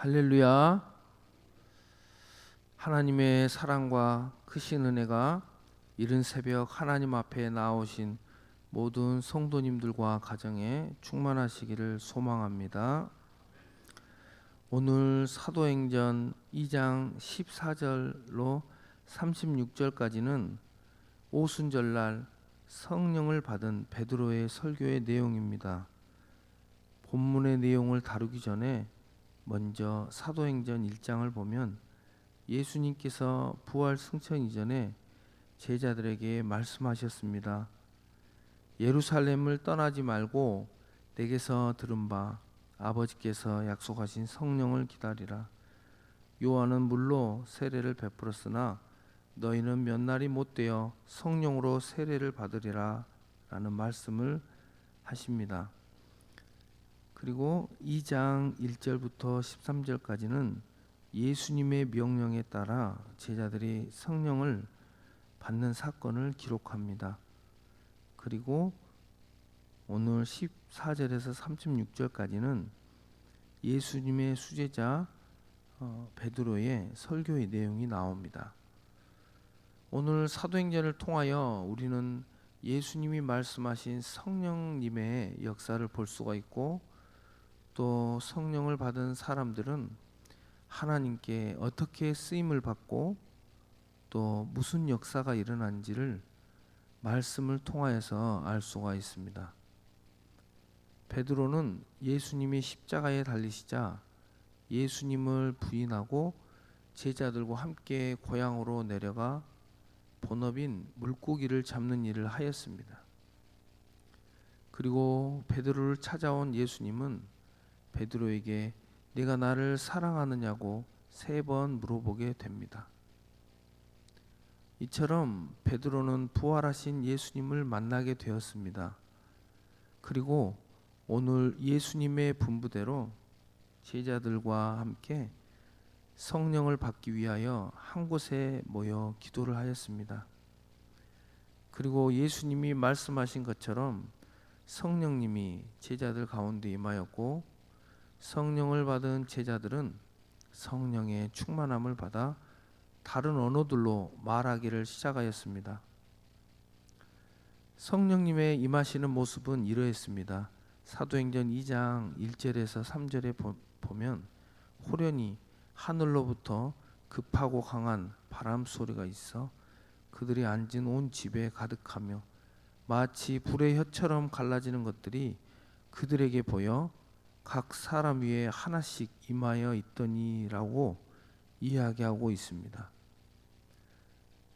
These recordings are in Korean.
할렐루야. 하나님의 사랑과 크신 은혜가 이른 새벽 하나님 앞에 나오신 모든 성도님들과 가정에 충만하시기를 소망합니다. 오늘 사도행전 2장 14절로 36절까지는 오순절날 성령을 받은 베드로의 설교의 내용입니다. 본문의 내용을 다루기 전에 먼저 사도행전 1장을 보면 예수님께서 부활 승천 이전에 제자들에게 말씀하셨습니다. 예루살렘을 떠나지 말고 내게서 들은 바 아버지께서 약속하신 성령을 기다리라. 요한은 물로 세례를 베풀었으나 너희는 몇 날이 못되어 성령으로 세례를 받으리라 라는 말씀을 하십니다. 그리고 2장 1절부터 13절까지는 예수님의 명령에 따라 제자들이 성령을 받는 사건을 기록합니다. 그리고 오늘 14절에서 36절까지는 예수님의 수제자 베드로의 설교의 내용이 나옵니다. 오늘 사도행전을 통하여 우리는 예수님이 말씀하신 성령님의 역사를 볼 수가 있고, 또 성령을 받은 사람들은 하나님께 어떻게 쓰임을 받고 또 무슨 역사가 일어난지를 말씀을 통하여서 알 수가 있습니다. 베드로는 예수님이 십자가에 달리시자 예수님을 부인하고 제자들과 함께 고향으로 내려가 본업인 물고기를 잡는 일을 하였습니다. 그리고 베드로를 찾아온 예수님은 베드로에게 네가 나를 사랑하느냐고 3번 물어보게 됩니다. 이처럼 베드로는 부활하신 예수님을 만나게 되었습니다. 그리고 오늘 예수님의 분부대로 제자들과 함께 성령을 받기 위하여 한 곳에 모여 기도를 하였습니다. 그리고 예수님이 말씀하신 것처럼 성령님이 제자들 가운데 임하였고, 성령을 받은 제자들은 성령의 충만함을 받아 다른 언어들로 말하기를 시작하였습니다. 성령님의 임하시는 모습은 이러했습니다. 사도행전 2장 1절에서 3절에 보면 호련히 하늘로부터 급하고 강한 바람 소리가 있어 그들이 앉은 온 집에 가득하며 마치 불의 혀처럼 갈라지는 것들이 그들에게 보여 각 사람 위에 하나씩 임하여 있더니라고 이야기하고 있습니다.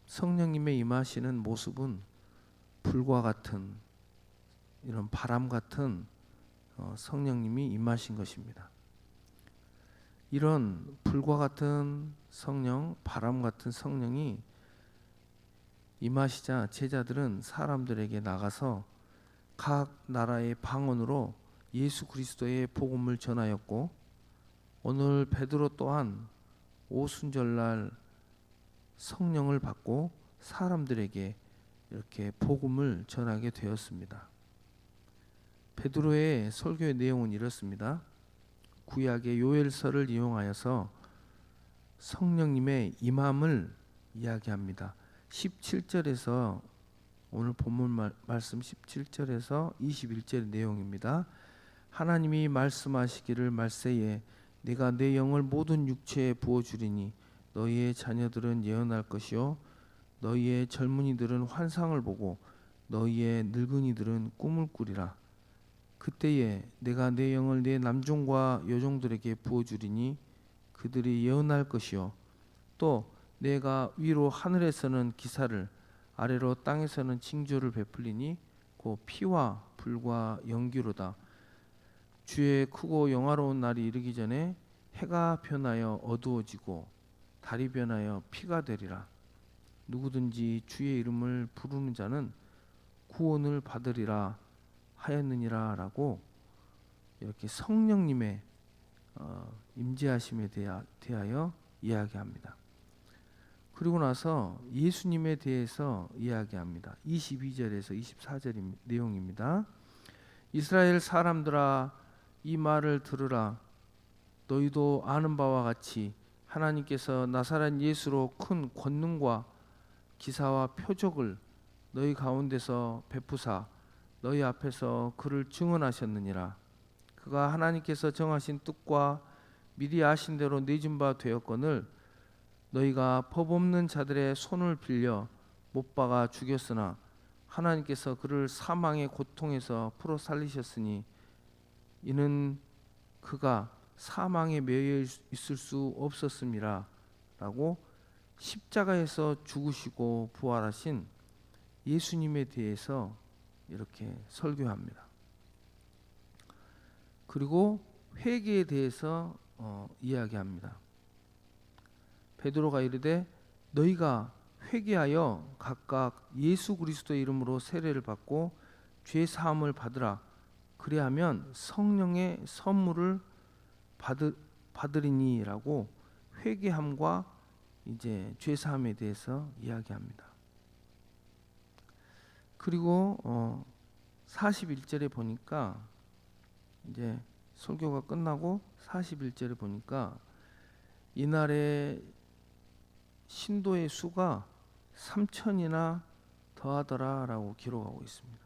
성령님의 임하시는 모습은 불과 같은 이런 바람 같은 성령님이 임하신 것입니다. 이런 불과 같은 성령, 바람 같은 성령이 임하시자 제자들은 사람들에게 나가서 각 나라의 방언으로 예수 그리스도의 복음을 전하였고, 오늘 베드로 또한 오순절날 성령을 받고 사람들에게 이렇게 복음을 전하게 되었습니다. 베드로의 설교의 내용은 이렇습니다. 구약의 요엘서를 이용하여서 성령님의 임함을 이야기합니다. 17절에서 오늘 본문 말씀 17절에서 21절의 내용입니다. 하나님이 말씀하시기를 말세에 내가 내 영을 모든 육체에 부어주리니 너희의 자녀들은 예언할 것이요 너희의 젊은이들은 환상을 보고 너희의 늙은이들은 꿈을 꾸리라. 그때에 내가 내 영을 내 남종과 여종들에게 부어주리니 그들이 예언할 것이요 또 내가 위로 하늘에서는 기사를 아래로 땅에서는 징조를 베풀리니 곧 피와 불과 연기로다. 주의 크고 영화로운 날이 이르기 전에 해가 변하여 어두워지고 달이 변하여 피가 되리라. 누구든지 주의 이름을 부르는 자는 구원을 받으리라 하였느니라 라고 이렇게 성령님의 임재하심에 대하여 이야기합니다. 그리고 나서 예수님에 대해서 이야기합니다. 22절에서 24절 내용입니다. 이스라엘 사람들아 이 말을 들으라. 너희도 아는 바와 같이 하나님께서 나사렛 예수로 큰 권능과 기사와 표적을 너희 가운데서 베푸사 너희 앞에서 그를 증언하셨느니라. 그가 하나님께서 정하신 뜻과 미리 아신 대로 내준 바 되었거늘 너희가 법 없는 자들의 손을 빌려 못 박아 죽였으나 하나님께서 그를 사망의 고통에서 풀어 살리셨으니 이는 그가 사망에 매여 있을 수 없었음이라 라고 십자가에서 죽으시고 부활하신 예수님에 대해서 이렇게 설교합니다. 그리고 회개에 대해서 이야기합니다. 베드로가 이르되 너희가 회개하여 각각 예수 그리스도의 이름으로 세례를 받고 죄 사함을 받으라. 그리하면 성령의 선물을 받으리니라고 회개함과 이제 죄 사함에 대해서 이야기합니다. 그리고 41절에 보니까 이제 설교가 끝나고 41절에 보니까 이날에 신도의 수가 3,000이나 더하더라라고 기록하고 있습니다.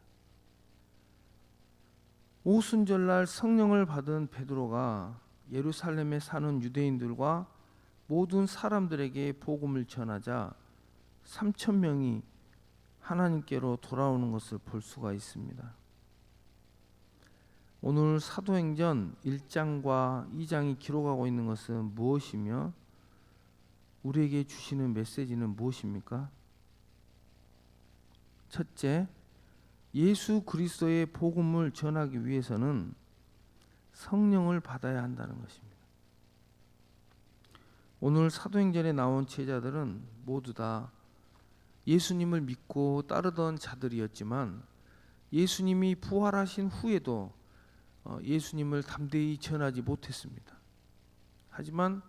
오순절날 성령을 받은 베드로가 예루살렘에 사는 유대인들과 모든 사람들에게 복음을 전하자 3,000명이 하나님께로 돌아오는 것을 볼 수가 있습니다. 오늘 사도행전 1장과 2장이 기록하고 있는 것은 무엇이며 우리에게 주시는 메시지는 무엇입니까? 첫째, 예수 그리스도의 복음을 전하기 위해서는 성령을 받아야 한다는 것입니다. 오늘 사도행전에 나온 제자들은 모두 다 예수님을 믿고 따르던 자들이었지만 예수님이 부활하신 후에도 예수님을 담대히 전하지 못했습니다. 하지만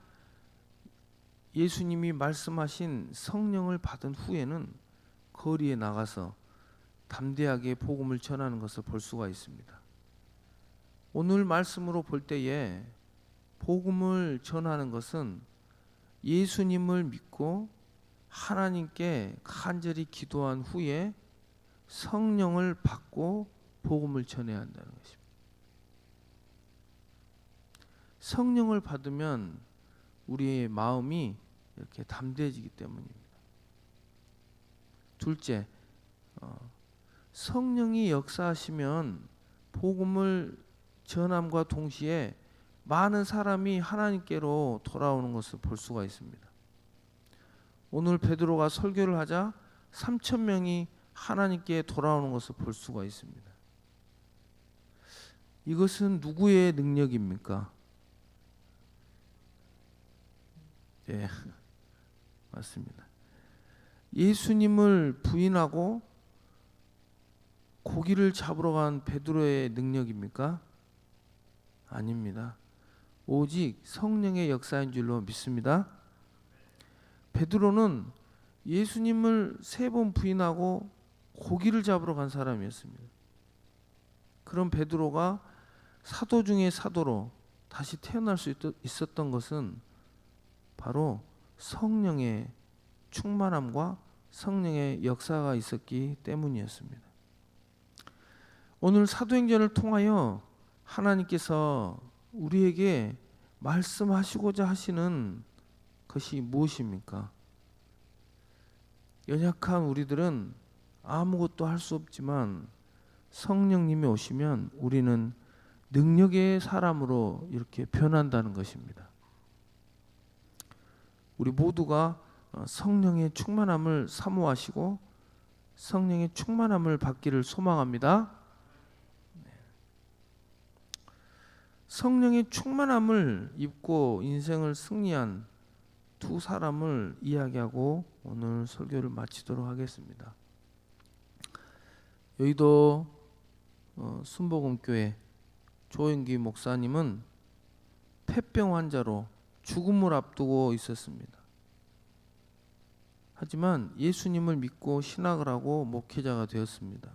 예수님이 말씀하신 성령을 받은 후에는 거리에 나가서 담대하게 복음을 전하는 것을 볼 수가 있습니다. 오늘 말씀으로 볼 때에 복음을 전하는 것은 예수님을 믿고 하나님께 간절히 기도한 후에 성령을 받고 복음을 전해야 한다는 것입니다. 성령을 받으면 우리의 마음이 이렇게 담대해지기 때문입니다. 둘째, 성령이 역사하시면 복음을 전함과 동시에 많은 사람이 하나님께로 돌아오는 것을 볼 수가 있습니다. 오늘 베드로가 설교를 하자 3,000명이 하나님께 돌아오는 것을 볼 수가 있습니다. 이것은 누구의 능력입니까? 예, 맞습니다. 예수님을 부인하고 고기를 잡으러 간 베드로의 능력입니까? 아닙니다. 오직 성령의 역사인 줄로 믿습니다. 베드로는 예수님을 3번 부인하고 고기를 잡으러 간 사람이었습니다. 그런 베드로가 사도 중에 사도로 다시 태어날 수 있었던 것은 바로 성령의 충만함과 성령의 역사가 있었기 때문이었습니다. 오늘 사도행전을 통하여 하나님께서 우리에게 말씀하시고자 하시는 것이 무엇입니까? 연약한 우리들은 아무것도 할 수 없지만 성령님이 오시면 우리는 능력의 사람으로 이렇게 변한다는 것입니다. 우리 모두가 성령의 충만함을 사모하시고 성령의 충만함을 받기를 소망합니다. 성령의 충만함을 입고 인생을 승리한 두 사람을 이야기하고 오늘 설교를 마치도록 하겠습니다. 여의도 순복음교회 조영기 목사님은 폐병 환자로 죽음을 앞두고 있었습니다. 하지만 예수님을 믿고 신학을 하고 목회자가 되었습니다.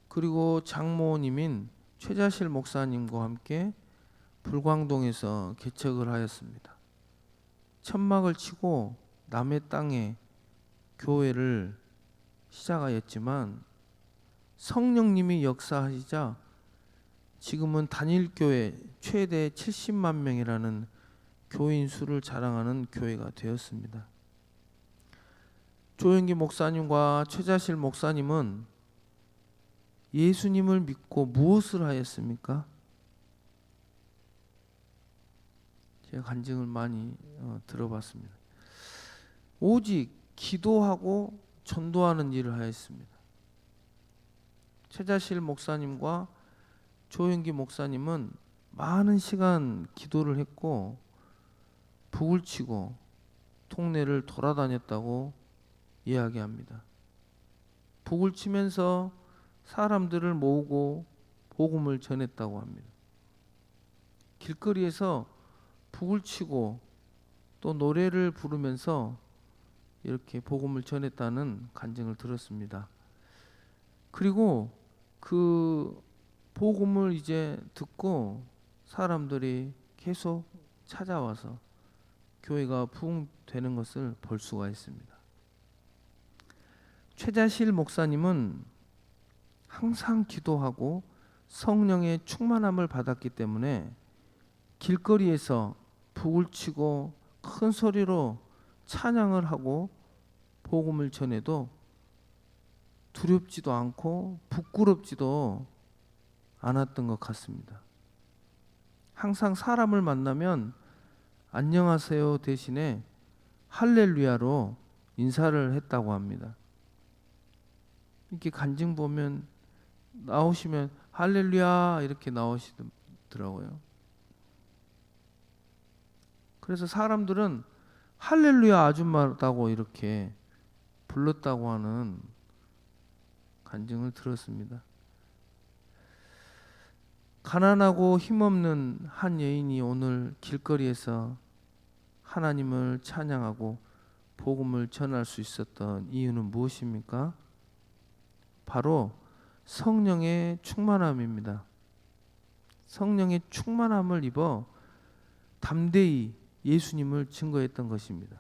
그리고 장모님인 최자실 목사님과 함께 불광동에서 개척을 하였습니다. 천막을 치고 남의 땅에 교회를 시작하였지만 성령님이 역사하시자 지금은 단일교회 최대 70만 명이라는 교인 수를 자랑하는 교회가 되었습니다. 조영기 목사님과 최자실 목사님은 예수님을 믿고 무엇을 하였습니까? 제가 간증을 많이 들어봤습니다. 오직 기도하고 전도하는 일을 하였습니다. 최자실 목사님과 조영기 목사님은 많은 시간 기도를 했고 북을 치고 동네를 돌아다녔다고 이야기합니다. 북을 치면서 사람들을 모으고 복음을 전했다고 합니다. 길거리에서 북을 치고 또 노래를 부르면서 이렇게 복음을 전했다는 간증을 들었습니다. 그리고 그 복음을 이제 듣고 사람들이 계속 찾아와서 교회가 부흥되는 것을 볼 수가 있습니다. 최자실 목사님은 항상 기도하고 성령의 충만함을 받았기 때문에 길거리에서 북을 치고 큰 소리로 찬양을 하고 복음을 전해도 두렵지도 않고 부끄럽지도 않았던 것 같습니다. 항상 사람을 만나면 안녕하세요 대신에 할렐루야로 인사를 했다고 합니다. 이렇게 간증 보면 나오시면 할렐루야 이렇게 나오시더라고요. 그래서 사람들은 할렐루야 아줌마라고 이렇게 불렀다고 하는 간증을 들었습니다. 가난하고 힘없는 한 여인이 오늘 길거리에서 하나님을 찬양하고 복음을 전할 수 있었던 이유는 무엇입니까? 바로 성령의 충만함입니다. 성령의 충만함을 입어 담대히 예수님을 증거했던 것입니다.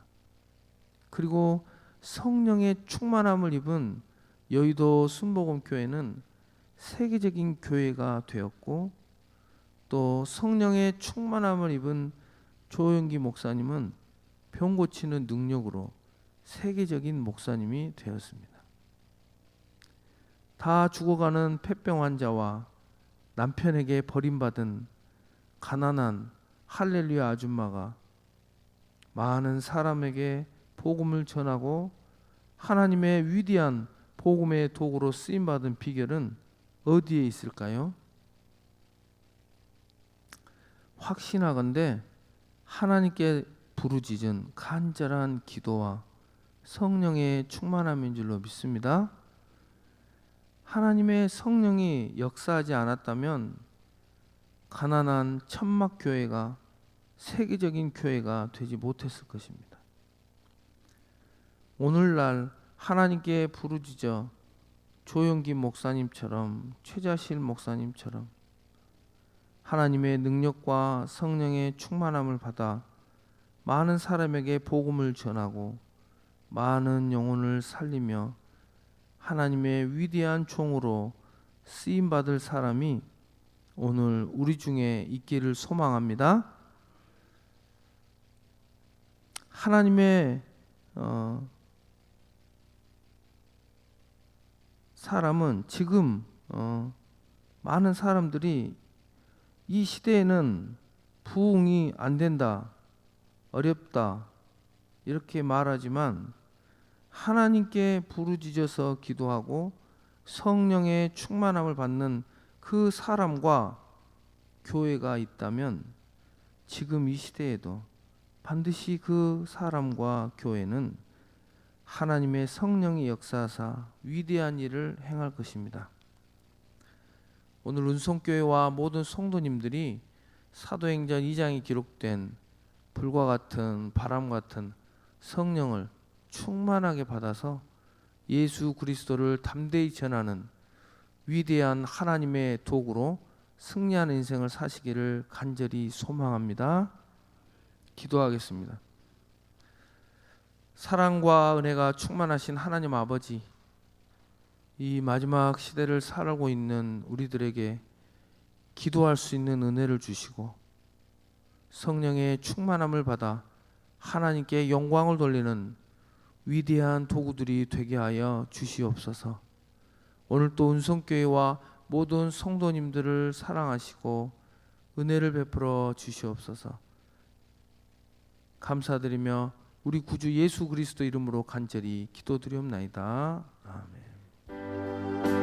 그리고 성령의 충만함을 입은 여의도 순복음교회는 세계적인 교회가 되었고 또 성령의 충만함을 입은 조영기 목사님은 병 고치는 능력으로 세계적인 목사님이 되었습니다. 다 죽어가는 폐병 환자와 남편에게 버림받은 가난한 할렐루야 아줌마가 많은 사람에게 복음을 전하고 하나님의 위대한 복음의 도구로 쓰임받은 비결은 어디에 있을까요? 확신하건대 하나님께 부르짖은 간절한 기도와 성령의 충만함인 줄로 믿습니다. 하나님의 성령이 역사하지 않았다면 가난한 천막교회가 세계적인 교회가 되지 못했을 것입니다. 오늘날 하나님께 부르짖어 조영기 목사님처럼 최자실 목사님처럼 하나님의 능력과 성령의 충만함을 받아 많은 사람에게 복음을 전하고 많은 영혼을 살리며 하나님의 위대한 종으로 쓰임받을 사람이 오늘 우리 중에 있기를 소망합니다. 하나님의 사람은 지금 많은 사람들이 이 시대에는 부흥이 안 된다, 어렵다 이렇게 말하지만 하나님께 부르짖어서 기도하고 성령의 충만함을 받는 그 사람과 교회가 있다면 지금 이 시대에도 반드시 그 사람과 교회는 하나님의 성령이 역사하사 위대한 일을 행할 것입니다. 오늘 은송교회와 모든 성도님들이 사도행전 2장에 기록된 불과 같은 바람 같은 성령을 충만하게 받아서 예수 그리스도를 담대히 전하는 위대한 하나님의 도구로 승리하는 인생을 사시기를 간절히 소망합니다. 기도하겠습니다. 사랑과 은혜가 충만하신 하나님 아버지, 이 마지막 시대를 살고 있는 우리들에게 기도할 수 있는 은혜를 주시고 성령의 충만함을 받아 하나님께 영광을 돌리는 위대한 도구들이 되게 하여 주시옵소서. 오늘 또 운성교회와 모든 성도님들을 사랑하시고 은혜를 베풀어 주시옵소서. 감사드리며 우리 구주 예수 그리스도 이름으로 간절히 기도드리옵나이다. 아멘.